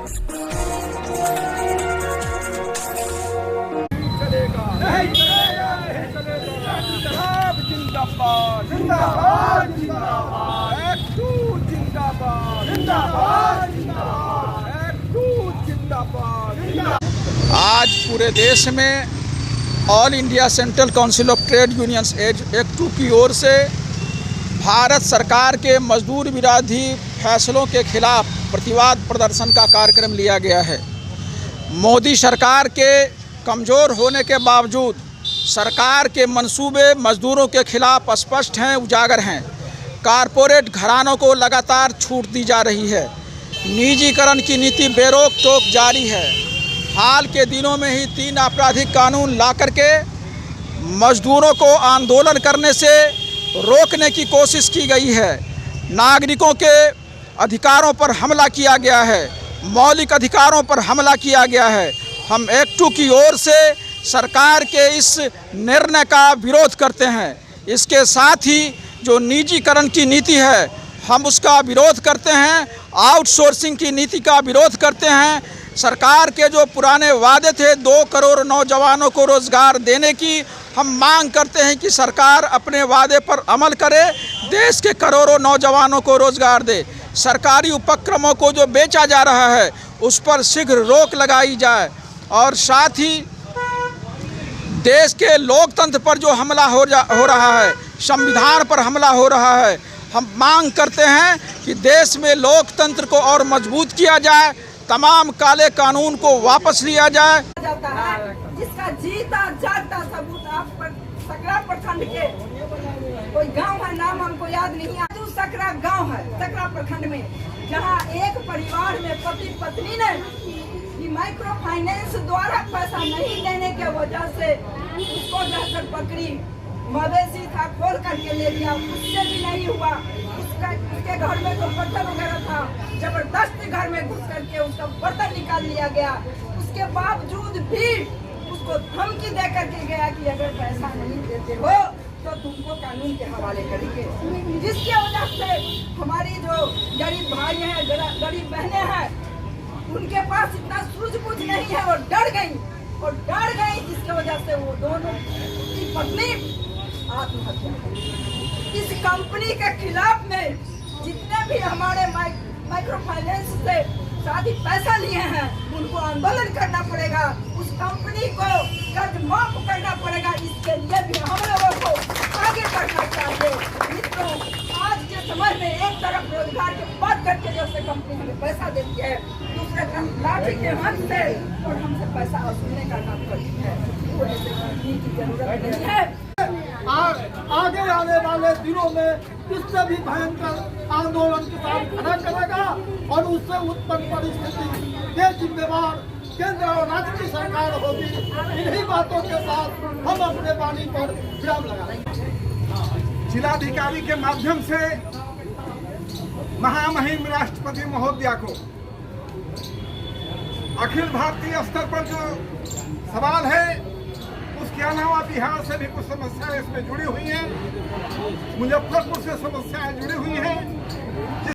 चलेगा नहीं चलेगा नहीं चलेगा। इंकलाब जिंदाबाद जिंदाबाद जिंदाबाद। एक्टू जिंदाबाद जिंदाबाद जिंदाबाद। एक्टू जिंदाबाद जिंदाबाद। आज पूरे देश में all India central council of trade unions एक्टू की ओर से भारत सरकार के मजदूर विरोधी फैसलों के खिलाफ प्रतिवाद प्रदर्शन का कार्यक्रम लिया गया है। मोदी सरकार के कमज़ोर होने के बावजूद सरकार के मंसूबे मजदूरों के खिलाफ स्पष्ट हैं, उजागर हैं। कारपोरेट घरानों को लगातार छूट दी जा रही है। निजीकरण की नीति बेरोक टोक जारी है। हाल के दिनों में ही 3 आपराधिक कानून ला करके मजदूरों को आंदोलन करने से रोकने की कोशिश की गई है। नागरिकों के अधिकारों पर हमला किया गया है, मौलिक अधिकारों पर हमला किया गया है। हम एक्टू की ओर से सरकार के इस निर्णय का विरोध करते हैं। इसके साथ ही जो निजीकरण की नीति है हम उसका विरोध करते हैं, आउटसोर्सिंग की नीति का विरोध करते हैं। सरकार के जो पुराने वादे थे 2 करोड़ नौजवानों को रोज़गार देने की, हम मांग करते हैं कि सरकार अपने वादे पर अमल करे, देश के करोड़ों नौजवानों को रोज़गार दे। सरकारी उपक्रमों को जो बेचा जा रहा है उस पर शीघ्र रोक लगाई जाए और साथ ही देश के लोकतंत्र पर जो हमला हो रहा है, संविधान पर हमला हो रहा है, हम मांग करते हैं कि देश में लोकतंत्र को और मजबूत किया जाए, तमाम काले कानून को वापस लिया जाए। जिसका जीता जागता सबूत आप पर सकरा प्रखंड के कोई गांव है, नाम हमको याद नहीं है, सकरा गांव है सकरा प्रखंड में, जहां एक परिवार में पति पत्नी ने माइक्रो फाइनेंस द्वारा पैसा नहीं देने के वजह से उसको जाकर पकड़ी, मवेशी था खोल करके ले लिया, उससे भी नहीं हुआ। उसके घर में तो बर्तन वगैरह था, जबरदस्ती घर में घुस करके उसका बर्तन निकाल लिया गया। उसके बावजूद भी उसको धमकी दे करके गया कि अगर पैसा नहीं देते हो तो तुमको कानून के हवाले करेंगे। जिसकी वजह से हमारी जो गरीब भाई हैं, गरीब बहनें हैं, उनके पास इतना सूझबूझ नहीं है, वो डर गई जिसकी वजह से वो दोनों की पत्नी आत्महत्या की। इस कंपनी के खिलाफ में जितने भी हमारे माइक्रो फाइनेंस से शादी पैसा लिए हैं उनको आंदोलन करना पड़ेगा, उस कंपनी को कर्ज माफ करना पड़ेगा। इसके लिए भी हम लोगों को आगे बढ़ना चाहिए। मित्रों, आज के समय में एक तरफ रोजगार की बात करके जैसे कंपनी हमें पैसा देती है, दूसरे तरफ लाठी के हाथ से और हमसे पैसा वसूलने का काम करती है। तो ऐसे कंपनी की जरूरत नहीं है। आगे आने वाले दिनों में इससे भी भयंकर आंदोलन के साथ खड़ा करेगा और उससे उत्पन्न परिस्थिति के जिम्मेवार केंद्र और राज्य की सरकार होगी। इन्हीं बातों के साथ हम अपने वाणी पर विराम लगाएंगे। जिलाधिकारी के माध्यम से महामहिम राष्ट्रपति महोदया को अखिल भारतीय स्तर पर जो सवाल है उसके अलावा बिहार से भी कुछ समस्याएं इसमें जुड़ी हुई हैं, मुजफ्फरपुर से समस्याएं जुड़ी हुई हैं।